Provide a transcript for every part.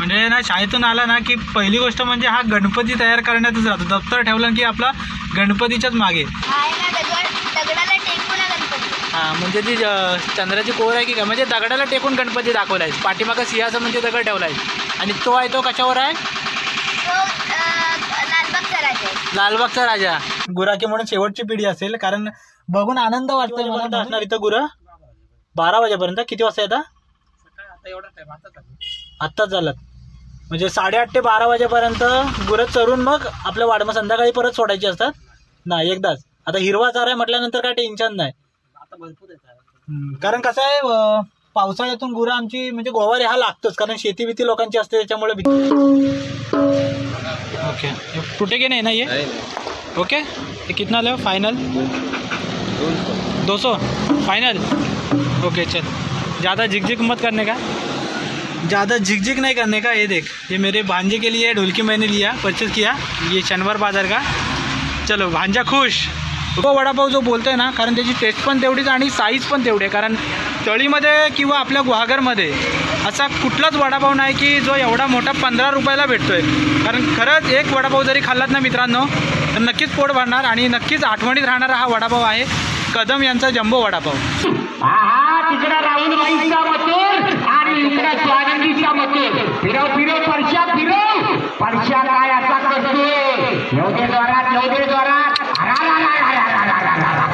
म्हणजे ना शाळेतून आला ना की पहिली गोष्ट म्हणजे हा गणपती तयार करण्यातच राहतो. दप्तर ठेवलं की आपला गणपतीच्याच मागे. हां म्हणजे ती चंद्राची कोर आहे की काय, म्हणजे दगडाला टेकून गणपती दाखवला आहे. पाठीमागं सिंहाचं म्हणजे दगड ठेवला आहे. आणि तो आहे तो कशावर आहे? लालबागचा राजा. गुराकी म्हणून शेवटची पिढी असेल, कारण बघून आनंद वाटतो मला. असणार इथं गुरं 12 वाजेपर्यंत. किती वाजता येतात? आत्ताच झालं. म्हणजे 8:30 ते 12 वाजेपर्यंत गुरं चरून मग आपल्या वाडमं संध्याकाळी परत सोडायची असतात ना एकदाच. आता हिरवा चारा आहे म्हटल्यानंतर काय टेन्शन नाही. कारण कसं आहे पावसाळ्यातून गुरं आमची म्हणजे गोवारी हा लागतोच, कारण शेती बिती लोकांची असते त्याच्यामुळे. ओके टूटे के नहीं ना ये? ओके ये कितना लो फाइनल? 200 फाइनल. ओके चल, ज़्यादा झिकझिक मत करने का, ज़्यादा झिकझिक नहीं करने का. ये देख, ये मेरे भांजे के लिए ढोलकी मैंने लिया, परचेज किया ये शनिवार बाजार का. चलो भांजा खुश. तो वडापाव जो बोलतोय ना, कारण त्याची टेस्ट पण तेवढीच आणि साईज पण तेवढी आहे. कारण तळीमध्ये किंवा आपल्या गुहागरमध्ये असा कुठलाच वडापाव नाही की जो एवढा मोठा 15 रुपयाला भेटतोय. कारण खरंच एक वडापाव जरी खाल्लात ना मित्रांनो तर नक्कीच पोट भरणार आणि नक्कीच आठवणीत राहणारा हा वडापाव आहे कदम यांचा जम्बो वडापाव.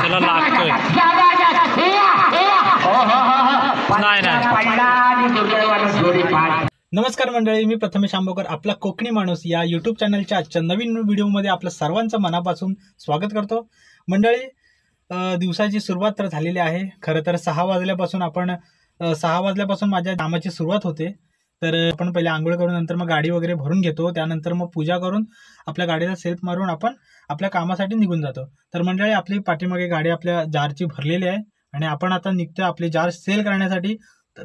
चला लागतोय. नमस्कार मंडळी, मी प्रथमेश आंबोकर, आपला कोकणी माणूस या यूट्यूब चॅनलच्या आजच्या नवीन व्हिडिओमध्ये आपलं सर्वांचं मनापासून स्वागत करतो. मंडळी, दिवसाची सुरुवात तर झालेली आहे. खरं तर 6 वाजल्यापासून माझ्या कामाची सुरुवात होते. तर आपण पहिले आंघोळ करून नंतर मग गाडी वगैरे भरून घेतो. त्यानंतर मग पूजा करून आपल्या गाडीला सेल्फ मारून आपण आपल्या कामासाठी निघून जातो. तर मंडळी, आपली पाठीमागे गाडी आपल्या जारची भरलेली आहे आणि आपण आता निघतो आपले जार सेल करण्यासाठी.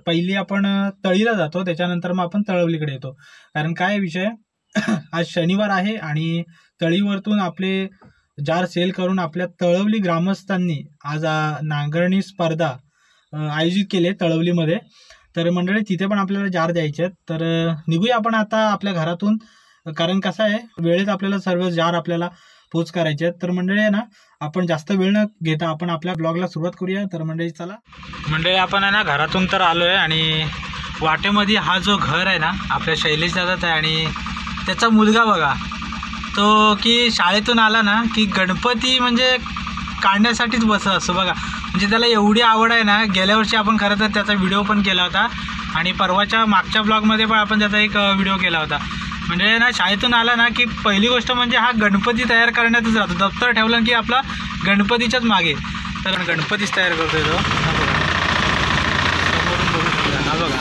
पहिली आपण तळीला जातो, त्याच्यानंतर मग आपण तळवलीकडे येतो. कारण काय विषय, आज शनिवार आहे आणि तळीवरतून आपले जार सेल करून आपल्या तळवली ग्रामस्थांनी आज नांगरणी स्पर्धा आयोजित केली तळवलीमध्ये. तर मंडळी, तिथे पण आपल्याला जार द्यायचे आहेत. तर निघूया आपण आता आपल्या घरातून, कारण कसं आहे वेळेत आपल्याला सर्व जार आपल्याला पोच करायचे आहेत. तर मंडळी आहे ना, आपण जास्त वेळ न घेता आपण आपल्या ब्लॉगला सुरुवात करूया. तर मंडळी चला. मंडळी, आपण आहे ना घरातून तर आलो आहे आणि वाटेमध्ये हा जो घर आहे ना आपल्या शैलेश दादाचा आहे आणि त्याचा मुलगा बघा, तो की शाळेतून आला ना की गणपती म्हणजे काढण्यासाठीच बसत असतो बघा. म्हणजे त्याला एवढी आवड आहे ना. गेल्या वर्षी आपण खरं तर त्याचा व्हिडिओ पण केला होता आणि परवाच्या मागच्या ब्लॉगमध्ये पण आपण त्याचा एक व्हिडिओ केला होता. म्हणजे ना शाळेतून आला ना की पहिली गोष्ट म्हणजे हा गणपती तयार करण्यातच राहतो. दप्तर ठेवलं की आपला गणपतीच्याच मागे. तर गणपतीच तयार करतोय तो. हा बघा,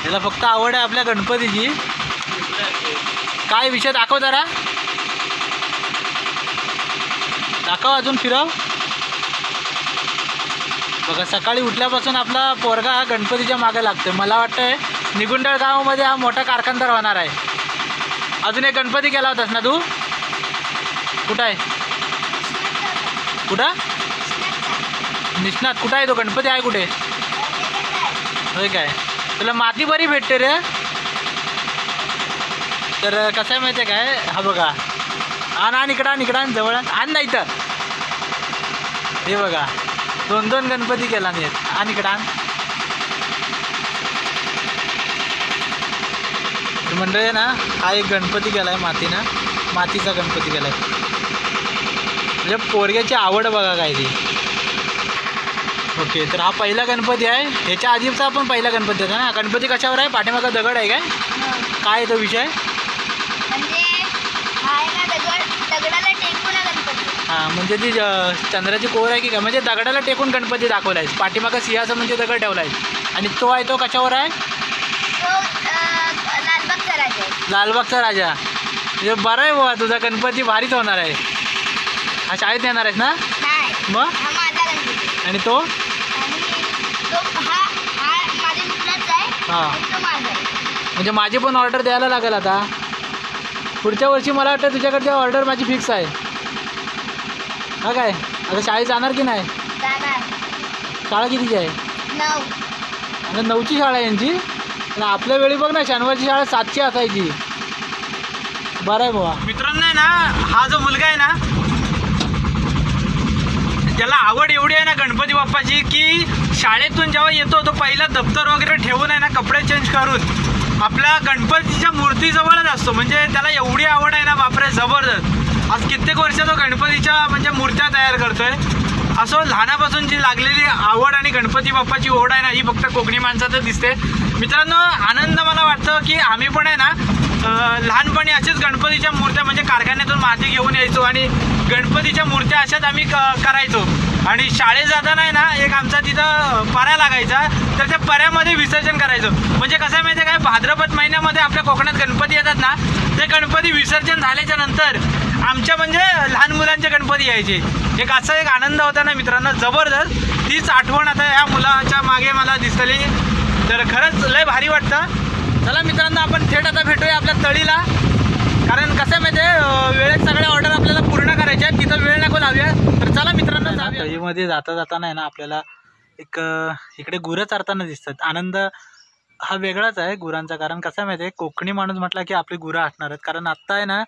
याला फक्त आवड आहे आपल्या गणपतीची. काय विषय दाखव जरा, दाखव, अजून फिरव. बघा, सकाळी उठल्यापासून आपला पोरगा हा गणपतीच्या मागे लागतोय. मला वाटतंय निगुंडळ गावामध्ये हा मोठा कारखानदार होणार आहे. अजून एक गणपती केला होतास ना तू? कुठं आहे? कुठं? निष्णात कुठं आहे तो गणपती? आहे कुठे? होय काय? तुला माती बरी भेटते रे. तर कसं आहे माहिती आहे काय, हा बघा, आण इकडं जवळ आण नाही तर. हे बघा, 2 गणपती केला नाही. आणि इकडं आण. म्हणजे ना हा एक गणपती केला आहे मातीचा गणपती केला आहे. म्हणजे पोरग्याची आवड बघा काय ती. ओके, तर हा पहिला गणपती आहे. ह्याच्या आधीचा आपण पहिला गणपती होता ना. गणपती कशावर आहे? पाठीमागा दगड आहे काय? काय तो विषय? हां म्हणजे ती चंद्राची कोर आहे की काय, म्हणजे दगडाला टेकून गणपती दाखवला आहे. पाठीमागं सिंहाचं म्हणजे दगड ठेवला आहे. आणि तो आहे तो कशावर आहे? लालबागचा राजा. म्हणजे बरं आहे बाबा, तुझा गणपती भारीच होणार आहे. हा शाळेत येणार आहेस ना मग? आणि तो हां, म्हणजे माझी पण ऑर्डर द्यायला लागेल आता पुढच्या वर्षी. मला वाटतं तुझ्याकडची ऑर्डर माझी फिक्स आहे. हा काय, आता शाळेत जाणार की नाही? शाळा कितीची आहे? 9. आता 9ची शाळा आहे यांची. आणि आपल्या वेळी बघ ना शनिवारची शाळा 7ची असायची. बरं आहे बाबा. मित्रांनो आहे ना, हा जो मुलगा आहे ना त्याला आवड एवढी आहे ना गणपती बाप्पाची की शाळेतून जेव्हा येतो तो पहिला दप्तर वगैरे ठेवून आहे ना कपडे चेंज करून आपल्या गणपतीच्या मूर्तीजवळच असतो. म्हणजे त्याला एवढी आवड आहे ना बापरे जबरदस्त. आज कित्येक वर्ष तो गणपतीच्या म्हणजे मूर्त्या तयार करतोय. असं लहानापासून जी लागलेली आवड आणि गणपती बाप्पाची ओढ आहे ना ही फक्त कोकणी माणसातच दिसते. मित्रांनो आनंद मला वाटतं की आम्ही पण आहे ना लहानपणी असेच गणपतीच्या मूर्त्या म्हणजे कारखान्यातून माती घेऊन यायचो आणि गणपतीच्या मूर्त्या अशाच आम्ही करायचो. आणि शाळेत जाताना आहे ना एक आमचा तिथं पऱ्या लागायचा, तर त्या पऱ्यामध्ये विसर्जन करायचो. म्हणजे कसं आहे माहिती आहे काय, भाद्रपद महिन्यामध्ये आपल्या कोकणात गणपती येतात ना, ते गणपती विसर्जन झाल्याच्या नंतर आमच्या म्हणजे लहान मुलांचे गणपती यायचे. एक असा एक आनंद होता ना मित्रांनो जबरदस्त. तीच आठवण आता ह्या मुलाच्या मागे मला दिसली. तर खरंच लय भारी वाटतं. चला मित्रांनो आपण थेट आता भेटूया आपल्या तळीला. कारण कसं माहिती आहे वेळेत सगळ्या ऑर्डर आपल्याला पूर्ण करायच्या आहेत, तिथं वेळ नको लावूया. तर चला मित्रांनो तळीमध्ये जाता जाताना आहे ना आपल्याला एक इकडे गुरं चारताना दिसतात. आनंद हा वेगळाच आहे गुरांचा. कारण कसं माहिती आहे कोकणी माणूस म्हटला की आपली गुरं असणार आहेत. कारण आत्ता आहे ना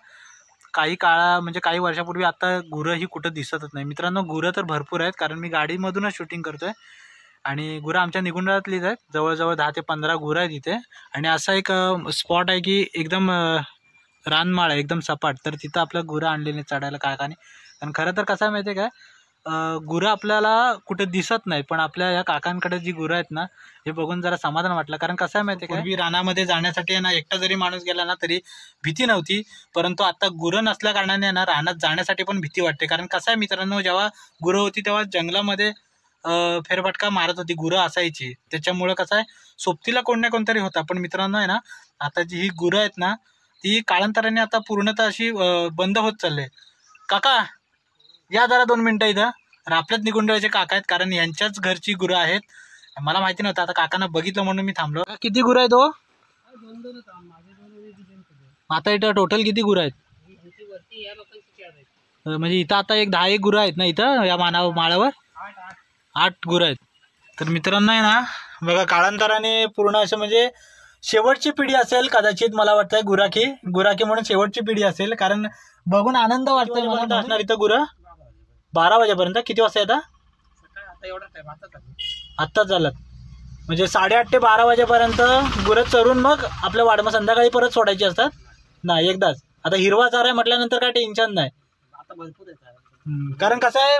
काही म्हणजे काही वर्षापूर्वी आता गुरं ही कुठं दिसतच नाही. मित्रांनो गुरं तर भरपूर आहेत कारण मी गाडीमधूनच शूटिंग करतोय आणि गुरं आमच्या निगुंडातलीच आहेत. जवळजवळ 10 ते 15 गुरं आहेत इथे. आणि असा एक स्पॉट आहे की एकदम रानमाळ आहे एकदम सपाट. तर तिथं आपल्या गुरं आणलेली चढायला काकाने. कारण खरं तर कसं माहिती आहे काय, गुरं आपल्याला कुठे दिसत नाही पण आपल्या या काकांकडे जी गुरं आहेत ना हे बघून जरा समाधान वाटलं. कारण कसं आहे माहिती आहे काय, रानामध्ये जाण्यासाठी आहे ना एकटा जरी माणूस गेला ना तरी भीती नव्हती. परंतु आता गुरं नसल्या कारणाने ना रानात जाण्यासाठी पण भीती वाटते. कारण कसं आहे मित्रांनो जेव्हा गुरं होती तेव्हा जंगलामध्ये फेरफटका मारत होती गुरं असायची. त्याच्यामुळं कसं आहे सोबतीला कोण ना कोणतरी होता. पण मित्रांनो आहे ना आता जी ही गुरं आहेत ना ती कालांतराने आता पूर्णतः अशी बंद होत चालले. काका या जरा 2 मिनटं इथं. तर आपल्याच निगुंडाचे काका आहेत कारण यांच्याच घरची गुरं आहेत. मला माहिती नव्हतं, आता काकांना बघितलं म्हणून मी थांबलो. किती गुरं आहेत हो? आता इथं टोटल किती गुरं आहेत? म्हणजे इथं आता एक 10 गुरं आहेत ना इथं या माळावर 8 गुरं आहेत. तर मित्रांनो आहे ना बघा काळांतराने पूर्ण असं म्हणजे शेवटची पिढी असेल कदाचित मला वाटतंय गुराखी म्हणून शेवटची पिढी असेल. कारण बघून आनंद वाटतोय मला असणार इथं गुरं 12 वाजेपर्यंत. किती वाजता येतात? आत्ताच झालं म्हणजे 8:30 ते 12 वाजेपर्यंत गुरं चरून मग आपल्या वाडमं संध्याकाळी परत सोडायची असतात ना एकदाच. आता हिरवा चारा आहे म्हटल्यानंतर काय टेन्शन नाही. कारण कसं आहे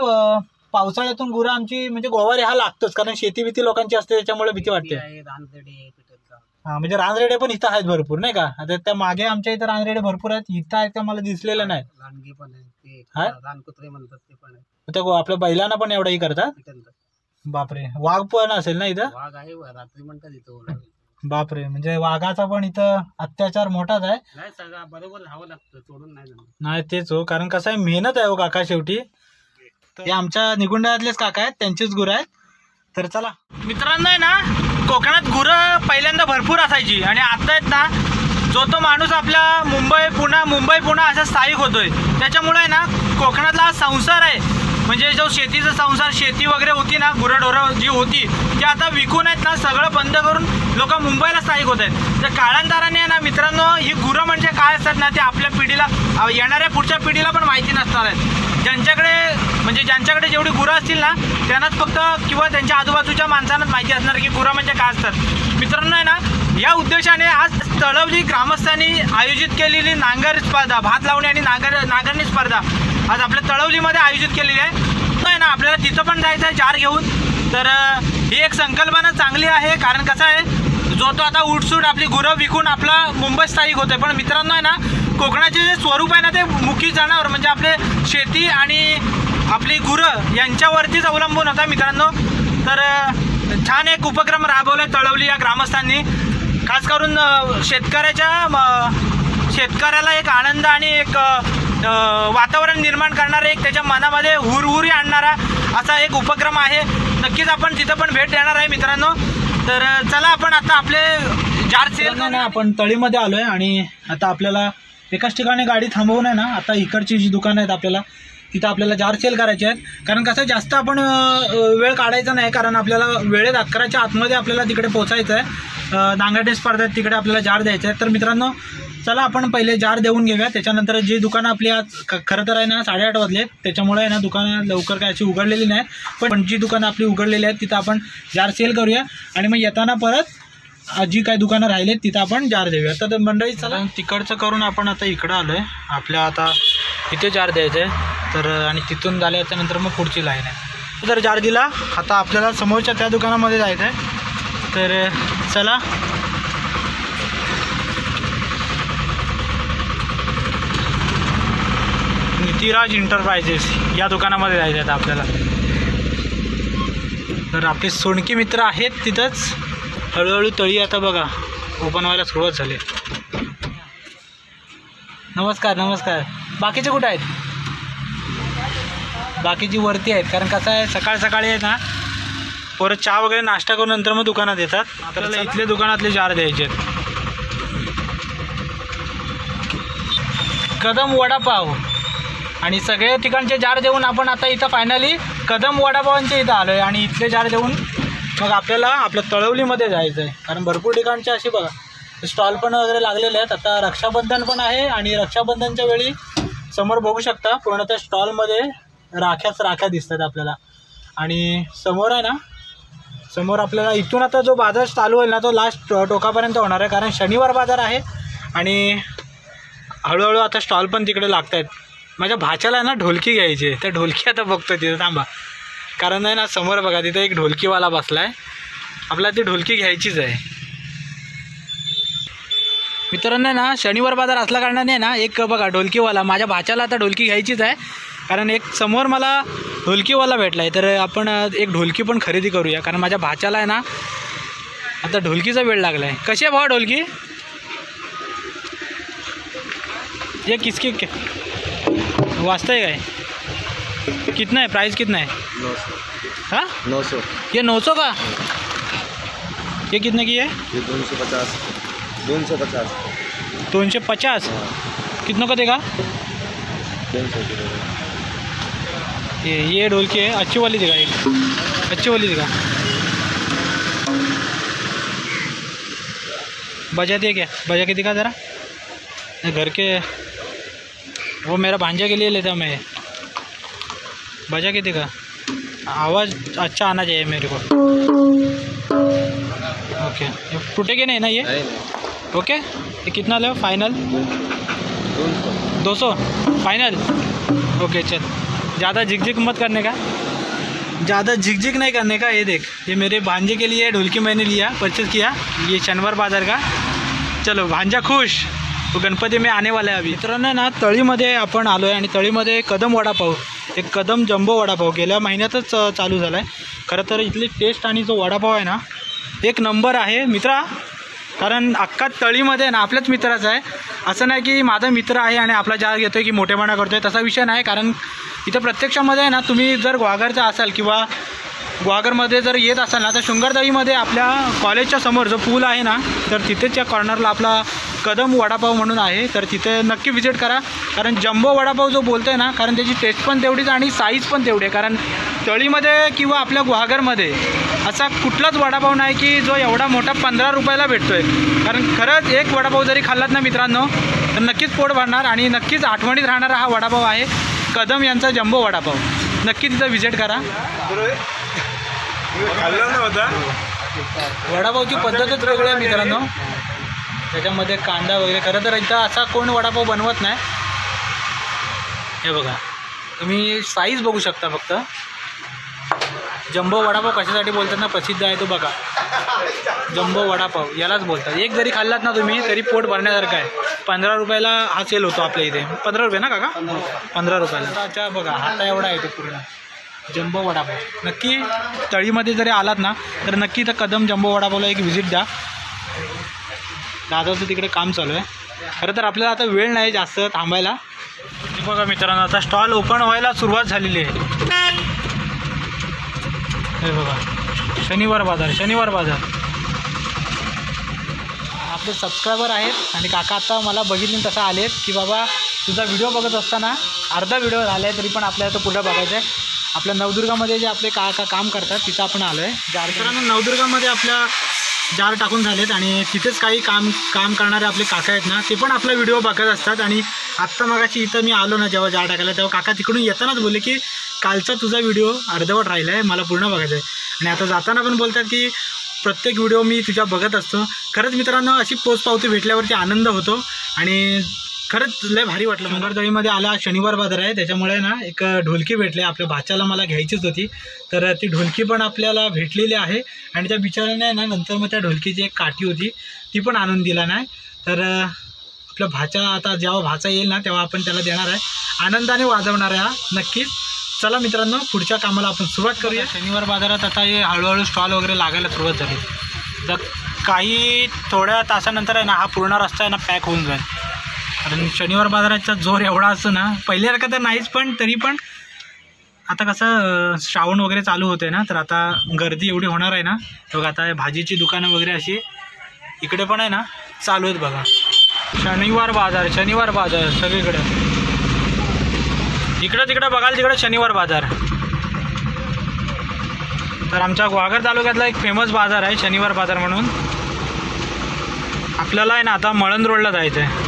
पावसाळ्यातून गुरं आमची म्हणजे गोवारी हा लागतोच कारण शेती भीती लोकांची असते त्याच्यामुळे भीती वाटते. हा म्हणजे रानरेडे पण इथं आहेत भरपूर नाही का. आता त्या मागे आमच्या इथं रानरेडे भरपूर आहेत. इथं आहेत का मला दिसलेलं नाही. आपल्या बैलांना पण एवढंही करतात. बापरे वाघ पण असेल ना इथं? बापरे म्हणजे वाघाचा पण इथं अत्याचार मोठाच आहे. नाही तेच हो कारण कसं आहे मेहनत आहे हो काका शेवटी. हे आमच्या निगुंडातलेच काका आहेत त्यांचीच गुरं आहेत. तर चला मित्रांनो आहे ना कोकणात गुरं पहिल्यांदा भरपूर असायची आणि आता आहेत ना जो तो माणूस आपला मुंबई पुणा असा स्थायिक होतोय. त्याच्यामुळे आहे ना कोकणातला हा संसार आहे म्हणजे जो शेतीचा संसार शेती वगैरे होती ना गुरंढोरं जी होती ती आता विकून आहेत ना सगळं बंद करून लोक मुंबईला स्थायिक होत आहेत. तर काळांतराने आहे ना मित्रांनो ही गुरं म्हणजे काय असतात ना ते आपल्या पिढीला येणाऱ्या पुढच्या पिढीला पण माहिती नसणार आहेत. ज्यांच्याकडे जेवढी गुरं असतील ना त्यांनाच फक्त किंवा त्यांच्या आजूबाजूच्या माणसांनाच माहिती असणार की गुरं म्हणजे काय असतात. मित्रांनो आहे ना या उद्देशाने आज तळवली ग्रामस्थांनी आयोजित केलेली नांगर स्पर्धा भात लावणी आणि नांगरणी स्पर्धा आज आपल्या तळवलीमध्ये आयोजित केलेली आहे ना. आपल्याला तिथं पण जायचं आहे जार घेऊन. तर ही एक संकल्पना चांगली आहे कारण कसं आहे जो तो आता उठसूट आपली गुरं विकून आपला मुंबई स्थायिक होतोय. पण मित्रांनो आहे ना कोकणाचे जे स्वरूप आहे ना ते मुखी जनावर म्हणजे आपले शेती आणि आपली गुरं यांच्यावरतीच अवलंबून होता मित्रांनो. तर छान एक उपक्रम राबवलाय तळवली या ग्रामस्थांनी. खास करून शेतकऱ्याला एक आनंद आणि एक वातावरण निर्माण करणारा एक त्याच्या मनामध्ये हुरहुरी आणणारा असा एक उपक्रम आहे. नक्कीच आपण तिथं पण भेट देणार आहे मित्रांनो. तर चला आपण आता आपले जार सेल आपण तळीमध्ये आलोय आणि आता आपल्याला एकाच ठिकाणी गाडी थांबवून आहे ना आता इकडची जी दुकानं आहेत आपल्याला तिथं आपल्याला जार सेल करायचे आहेत. कारण कसं जास्त आपण वेळ काढायचा नाही, कारण आपल्याला वेळेत 11च्या आतमध्ये आपल्याला तिकडे पोचायचं आहे. नांगरटे स्पर्धेत तिकडे आपल्याला जार द्यायचे आहेत. तर मित्रांनो चला आपण पहिले जार देऊन घेऊया. त्याच्यानंतर जी दुकानं आपली आज खरं तर आहे ना 8:30 वाजले, त्याच्यामुळे आहे ना दुकानं लवकर काय अशी उघडलेली नाही, पण जी दुकानं आपली उघडलेली आहेत तिथं आपण जार सेल करूया आणि मग येताना परत जी काही दुकानं राहिलेत तिथं आपण जार देऊया. तर मंडळी चला तिकडचं करून आपण आता इकडं आलो आहे. आपल्या आता इथे जार द्यायचं आहे. तर आणि तिथून झाल्याच्यानंतर मग पुढची लाईन आहे. तर जार दिला, आता आपल्याला समोरच्या त्या दुकानामध्ये जायचं आहे. तर चला नितिराज इंटरप्राइजेस या दुकानामध्ये जायचं आहे आपल्याला. तर आपले सोनकी मित्र आहेत तिथंच. हळूहळू तळी आता बघा ओपन व्हायला सुरुवात झाली. नमस्कार नमस्कार. बाकीचे कुठे आहेत? बाकीची वरती आहेत, कारण कसं आहे सकाळ सकाळी आहे ना परत चहा वगैरे नाश्ता करून नंतर मग दुकानात येतात. आपल्याला इथले दुकानातले जार द्यायचे आहेत. कदम वडापाव आणि सगळे ठिकाणचे जार देऊन आपण आता इथं फायनली कदम वडापावांच्या इथं आलो आहे. आणि इथले जार देऊन मग आपल्याला आपल्या तळवलीमध्ये जायचं आहे, कारण भरपूर ठिकाणचे अशी बघा स्टॉल पण वगैरे लागलेले आहेत. आता रक्षाबंधन पण आहे आणि रक्षाबंधनच्या वेळी समोर बघू शकता पूर्ण त्या स्टॉलमध्ये राख्या दिसतात आपल्याला. आणि समोर आहे ना, समोर आपल्याला इथून आता जो बाजार चालू होईल ना तो लास्ट टोकापर्यंत होणार आहे, कारण शनिवार बाजार आहे आणि हळूहळू आता स्टॉल पण तिकडे लागत आहेत. माझ्या भाच्याला आहे ना ढोलकी घ्यायची आहे, त्या ढोलकी आता बघतो तिथं थांबा, कारण आहे ना समोर बघा तिथं एक ढोलकीवाला बसला आहे. आपल्याला ती ढोलकी घ्यायचीच आहे. मित्रांनो ना शनिवार बाजार असल्या कारणाने ना एक बघा ढोलकीवाला, माझ्या भाच्याला आता ढोलकी घ्यायचीच आहे, कारण एक समोर मला ढोलकीवाला भेटला आहे. तर आपण एक ढोलकी पण खरेदी करूया, कारण माझ्या भाच्याला आहे ना आता ढोलकीचा वेळ लागला आहे. कशी आहे भावा ढोलकी? ये किसकी वाजता है काय? कितना है प्राइस कितना है? 900. हाँ 900. ये 900 का? ये कितने की है? ये 250. 250. 250 कितनों का देगा? 300. ये ढोलकी है, अच्छी वाली देगा, एक अच्छी वाली देगा. बजा दिए क्या? बजा के दिखा ज़रा. घर के वो मेरा भांजा के लिए लेता मैं. बजा के दिखा, आवाज़ अच्छा आना चाहिए मेरे को. ओके टूटेगा नहीं ना ये? ओके ये कितना लो फाइनल? 200 फाइनल. ओके चल, ज़्यादा झिकझिक मत करने का, ज़्यादा झिकझिक नहीं करने का. ये देख, ये मेरे भांजे के लिए ढोलकी मैंने लिया, परचेज़ किया, ये शनिवार बाजार का. चलो भांजा खुश, तो गणपती में आने वाला आहे. अभी मित्रांनो ना तळीमध्ये आपण आलो आहे आणि तळीमध्ये कदम वडापाव, एक कदम जम्बो वडापाव गेल्या महिन्यातच चालू झाला आहे. खरं तर इथली टेस्ट आणि जो वडापाव आहे ना एक नंबर आहे मित्रा, कारण अख्खा तळीमध्ये ना आपल्याच मित्राचा आहे. असं नाही की माझा मित्र आहे आणि आपला जार घेतो आहे की मोठेपणा करतो आहे, तसा विषय नाही. कारण इथं प्रत्यक्षामध्ये आहे ना, तुम्ही जर ग्वागरचा असाल किंवा ग्वागरमध्ये जर येत असाल ना तर शृंगारदळीमध्ये आपल्या कॉलेजच्या समोर जो पूल आहे ना तर तिथेच या कॉर्नरला आपला कदम वडापाव म्हणून आहे. तर तिथे नक्की विजिट करा, कारण जम्बो वडापाव जो बोलतो आहे ना, कारण त्याची टेस्ट पण तेवढीच आणि साईज पण तेवढी आहे. कारण तळीमध्ये किंवा आपल्या ग्वागरमध्ये असा कुठलाच वडापाव नाही की जो एवढा मोठा 15 रुपयाला भेटतो आहे. कारण खरंच एक वडापाव जरी खाल्लात ना मित्रांनो तर नक्कीच पोट भरणार आणि नक्कीच आठवणीत राहणारा हा वडापाव आहे कदम यांचा जम्बो वडापाव. नक्की तिथं विजिट करा. वडापावची पद्धतच वेगळी आहे मित्रांनो, त्याच्यामध्ये कांदा वगैरे. खरं तर इथं असा कोण वडापाव बनवत नाही. हे बघा तुम्ही साईज बघू शकता. फक्त जम्बो वडापाव कशासाठी बोलतात ना, प्रसिद्ध आहे तो बघा, जम्बो वडापाव यालाच बोलतात. एक जरी खाल्लात ना तुम्ही तरी पोट भरण्यासारखं आहे. 15 रुपयाला हा सेल होतो आपल्या इथे. 15 रुपये ना काका? 15 रुपयाला. अच्छा बघा हाता एवढा आहे तो पूर्ण जम्बो वडापाव. नक्की तळीमध्ये जरी आलात ना तर नक्की तर कदम जम्बो वडापावला एक व्हिजिट द्या. दादाचं तिकडे काम चालू आहे. खरं तर आपल्याला आता वेळ नाही जास्त थांबायला. बघा मित्रांनो आता स्टॉल ओपन व्हायला सुरुवात झालेली आहे. हे बघा शनिवार बाजार, शनिवार बाजार. आपले सबस्क्रायबर आहेत आणि काका आता मला बघितले तसं आलेत की बाबा तुझा व्हिडिओ बघत असताना अर्धा व्हिडिओ झाला आहे तरी पण आपल्याला तो पुढं बघायचा आहे. आपल्या नवदुर्गामध्ये जे आपले काका काम करतात तिथं आपण आलो आहे. जारकरांना नवदुर्गामध्ये आपल्या जार टाकून झालेत आणि तिथेच काही काम करणारे आपले काका आहेत ना ते पण आपला व्हिडिओ बघत असतात. आणि आत्ता मगाशी इथं मी आलो ना जेव्हा जार टाकायला तेव्हा काका तिकडून येतानाच बोलले की कालचा तुझा व्हिडिओ अर्धवट राहिला आहे, मला पूर्ण बघायचं आहे. आणि आता जाताना पण बोलतात की प्रत्येक व्हिडिओ मी तुझ्या बघत असतो. खरंच मित्रांनो अशी पोचपावती भेटल्यावरती आनंद होतो आणि खरंच लय भारी वाटलं. मंगळदळीमध्ये आला शनिवार बाजार आहे त्याच्यामुळे ना एक ढोलकी भेटले. आपल्या भाच्याला मला घ्यायचीच होती तर ती ढोलकी पण आपल्याला भेटलेली आहे. आणि त्या बिचाराने ना नंतर मग त्या ढोलकीची एक काठी होती ती पण आणून दिला नाही. तर आपल्या भाच्या आता जेव्हा भाचा येईल ना तेव्हा आपण त्याला देणार आहे, आनंदाने वाजवणार आहे हा नक्कीच. चला मित्रांनो पुढच्या कामाला आपण सुरुवात करूया. शनिवार बाजारात आता हे हळूहळू स्टॉल वगैरे लागायला सुरुवात झाली. तर काही थोड्या तासानंतर आहे ना हा पूर्ण रस्ता आहे ना पॅक होऊन जाईल. कारण शनिवार बाजाराचा जोर एवढा असतो ना पहिल्यासारखं तर नाहीच पण तरी पण आता कसं श्रावण वगैरे चालू होते ना तर आता गर्दी एवढी होणार आहे ना. बघा आता भाजीची दुकानं वगैरे अशी इकडे पण आहे ना चालू आहेत बघा. शनिवार बाजार सगळीकडे इकडं तिकडं बघाल तिकडं शनिवार बाजार. तर आमच्या ग्वागर तालुक्यातला एक फेमस बाजार आहे शनिवार बाजार म्हणून. आपल्याला आहे ना आता मळंद रोडला जायचं आहे.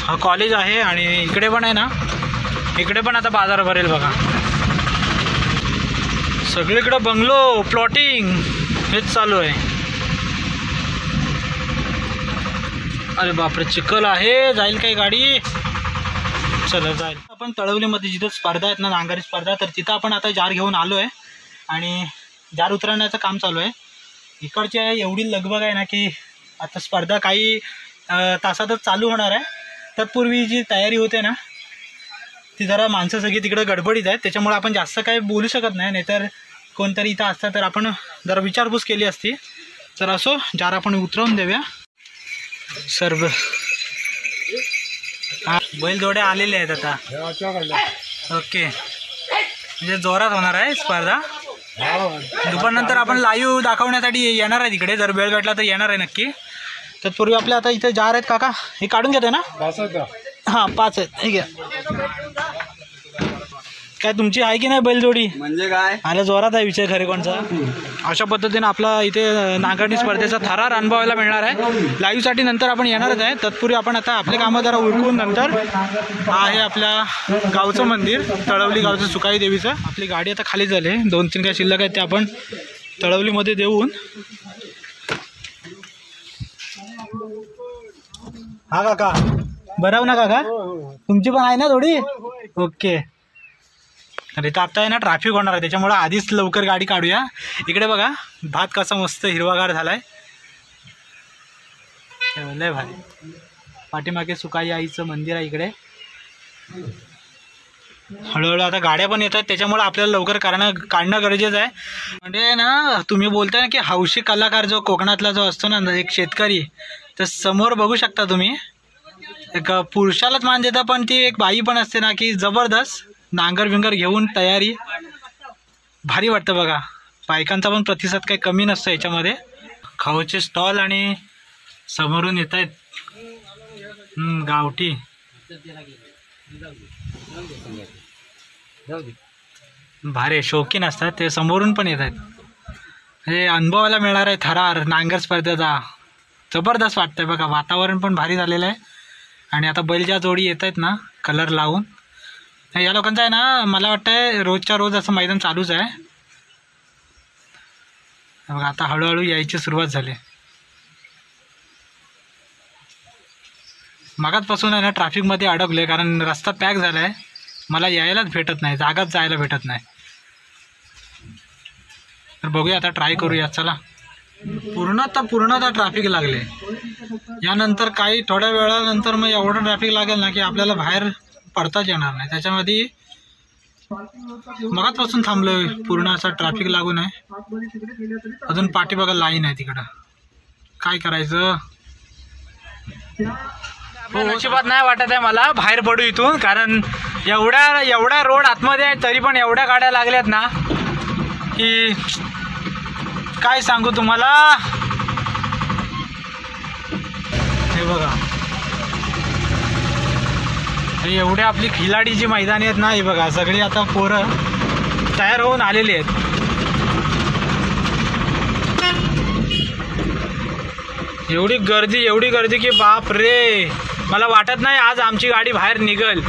हा कॉलेज आहे आणि इकडे पण आहे ना इकडे पण आता बाजार भरेल बघा. सगळीकडं बंगलो प्लॉटिंग हेच चालू आहे. अरे बापरे चिखल आहे, जाईल काही गाडी? चला जाईल. आपण तळवलीमध्ये जिथं स्पर्धा आहेत ना नांगारी स्पर्धा तर तिथं आपण आता जार घेऊन आलो आहे आणि जार उतरवण्याचं काम चालू आहे. इकडची एवढी लगबग आहे ना की आता स्पर्धा काही तासातच चालू होणार आहे. तत्पूर्वी जी तयारी होते ना ती जरा माणसं सगळी तिकडे गडबडीत आहेत त्याच्यामुळे आपण जास्त काही बोलू शकत नाही. नाहीतर कोणतरी इथं असतं तर आपण जरा विचारपूस केली असती. तर असो जार आपण उतरवून देऊया सर्व. हा बैलजोड्या आलेले आहेत आता. ओके म्हणजे जोरात होणार आहे स्पर्धा. दुपारनंतर आपण लाईव्ह दाखवण्यासाठी येणार आहे तिकडे, जर वेळ भेटला तर येणार आहे नक्की. तत्पूर्वी आपल्या आता इथे जार आहेत काका, हे काढून घेते ना? हां 5 आहेत. ठीक आहे. काय तुमची आहे की नाही बैलजोडी? म्हणजे काय आला जोरात आहे विषय खरे कोणचा. अशा पद्धतीने आपला इथे नांगरणी स्पर्धेचा थरार अनुभवायला मिळणार आहे. लाईव्हसाठी नंतर आपण येणारच आहे. तत्पूर्वी आपण आता आपले कामं जरा उरकून नंतर हा आहे आपल्या गावचं मंदिर तळवली गावचं सुकाई देवीचं. आपली गाडी आता खाली झाली, 2-3 काय शिल्लक आहेत ते आपण तळवलीमध्ये देऊन. हा काका बराव ना काका, तुमची पण आहे ना थोडी? ओके. अरे तर आता आहे ना ट्रॅफिक होणार आहे त्याच्यामुळे आधीच लवकर गाडी काढूया. इकडे बघा भात कसा मस्त हिरवागार झालाय, लय भारी. पाठीमागे सुकाई आईचं मंदिर आहे इकडे. हळूहळू आता गाड्या पण येतात त्याच्यामुळे आपल्याला लवकर काढणं गरजेचं आहे. म्हणजे ना तुम्ही बोलताय ना की हौशी कलाकार जो कोकणातला जो असतो ना एक शेतकरी, तर समोर बघू शकता तुम्ही एक पुरुषालाच मान देता पण ती एक बाई पण असते ना की जबरदस्त नांगर विंगर घेऊन तयारी. भारी वाटतं बघा. बायकांचा पण प्रतिसाद काही कमी नसतो याच्यामध्ये. खाऊचे स्टॉल आणि समोरून येत आहेत गावठी. भारी शौकीन असतात ते, समोरून पण येत आहेत. हे अनुभवायला मिळणार आहे थरार नांगर स्पर्धेचा. जबरदस्त वाटतंय बघा. वातावरण पण भारी झालेलं आहे. आणि आता बैल ज्या जोडी येत आहेत ना कलर लावून, या लोकांचं आहे ना मला वाटतंय रोजच्या रोज असं मैदान चालूच आहे बघा. आता हळूहळू यायची सुरुवात झाली. मगाचपासून आहे ना ट्रॅफिकमध्ये अडकले कारण रस्ता पॅक झाला आहे. मला यायलाच भेटत नाही, जागाच जायला भेटत नाही. तर बघूया आता ट्राय करूया. चला पूर्णतः ट्रॅफिक लागले. यानंतर काही थोड्या वेळानंतर मग एवढं ट्रॅफिक लागेल ना की आपल्याला बाहेर पडताच येणार नाही. त्याच्यामध्ये मगाचपासून थांबलोय, पूर्ण असं ट्रॅफिक लागून आहे. अजून पाठीमागं लाईन आहे तिकडं. काय करायचं? अजिबात नाही वाटत आहे मला बाहेर पडू इथून, कारण एवढा रोड आतमध्ये आहे तरी पण एवढ्या गाड्या लागल्यात ना की काय सांगू तुम्हाला. हे बघा एवढे आपली खिलाडीची मैदानी आहेत ना, हे बघा सगळी आता पोरं तयार होऊन आलेली आहेत. एवढी गर्दी की बाप रे, मला वाटत नाही आज आमची गाडी बाहेर निघल.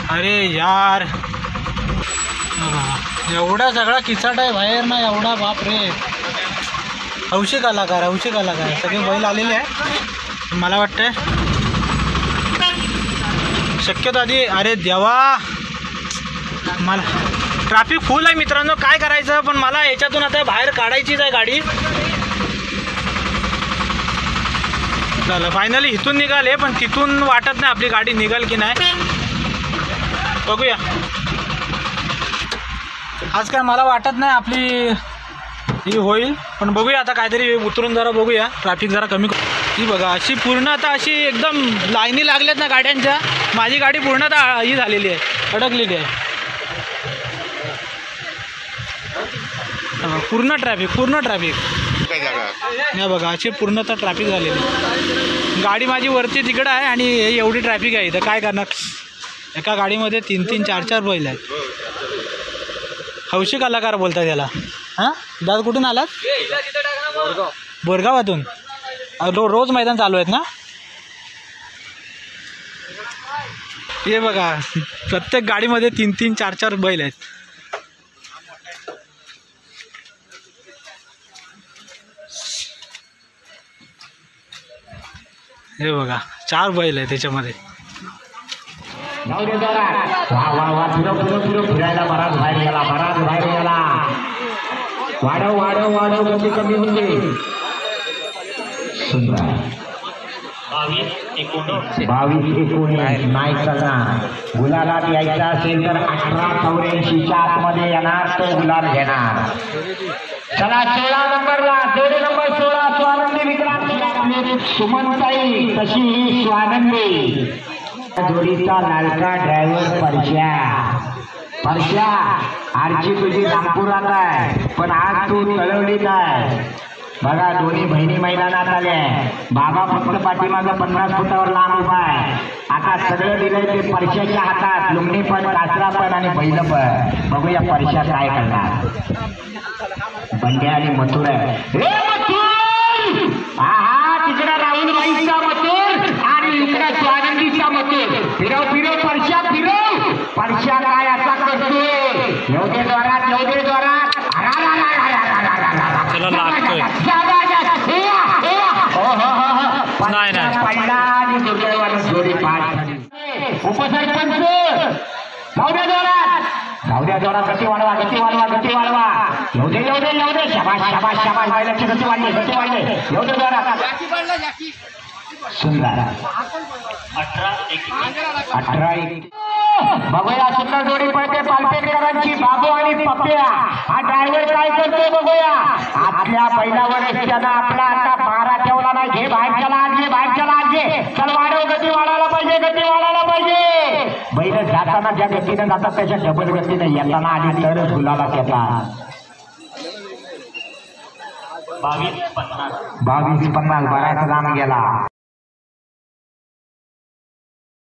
अरे यार एवढा सगळा किचाट आहे बाहेर ना, एवढा बाप रे. हौशी कलाकार सगळे बैल आलेले आहे. मला वाटतंय शक्यतो आधी, अरे देवा मला ट्रॅफिक फुल आहे मित्रांनो, काय करायचं. पण मला याच्यातून आता बाहेर काढायचीच आहे गाडी. चला फायनली इथून निघाले, पण तिथून वाटत नाही आपली गाडी निघाल की नाही. बघूया आज काय मला वाटत नाही आपली ही होईल, पण बघूया आता काहीतरी उतरून जरा बघूया, ट्रॅफिक जरा कमी. ही बघा अशी पूर्ण आता अशी एकदम लाईनी लागल्यात ना गाड्यांच्या. माझी गाडी पूर्ण आता ही झालेली आहे, अडकलेली आहे. पूर्ण ट्रॅफिक नाही बघा अशी पूर्ण तर ट्रॅफिक झालेली. गाडी माझी वरती तिकडं आहे आणि एवढी ट्रॅफिक आहे इथं. काय करणार, एका गाडीमध्ये 3-3, 4-4 बैल आहेत. हौशी कलाकार बोलतात त्याला. हां दादा कुठून आलात? बोरगावातून. रोज मैदान चालू आहेत ना. हे बघा प्रत्येक गाडीमध्ये 3-3, 4-4 बैल आहेत. हे बघा 4 बैल आहे त्याच्यामध्ये. फिरायला बराच बाहेर गेला. वाढव गती कमी म्हणजे 22-19 नाही करणार. गुलालात यायचा असेल तर 18-84च्या आतमध्ये येणार तो गुलाल घेणार. चला 16 नंबरला जोडी नंबर 16 स्वानंदी विक्रांत सुमनताई, तशी ही स्वानंदी जोडीचा लालका ड्रायव्हर परश्या. आरची तुझी नागपुरात आहे, पण आज तू तळवलीत आहे. बघा दोन्ही बहिणी मैदानात आल्या. बाबा फक्त पाठीमागं 50 फुटावर लांब उभा आहे. आता सगळं दिलंय ते परश्याच्या हातात, लुंगणी पण, कासरा पण आणि बैल पण. बघूया परश्या काय करणार. बंड्या आणि मथुर आहे. तिकडे राहुलबाईचा मथुर आणि इकडे स्वानंदीचा मथुर. फिरव परश्या फिरव. परश्या काय असा करतोय. योगे द्वारात आणि दुर्दैवानं जोडी पाठ. उपसरपंच धावड्या जोरात गती वाढवा. येऊ दे. शाबाश बायलाची गती वाढली. येऊ दे जोरात. सुंदर 18-1. बघूया सुंदर जोडी पडते पालपेकरांची. बाबू आणि पप्प्या. हा ड्रायव्हर काय करतोय बघूया. आपल्या बैलावर त्यानं आपला आता 12 ठेवला नाही. घे बाहेर चला आजे. चल वाढव. गती वाढायला पाहिजे. बैल जाताना ज्या गतीनं जातात त्याच्या डबल गतीनं येताना आली तरच गुलाला येतात. 22-50 बराच लांब गेला.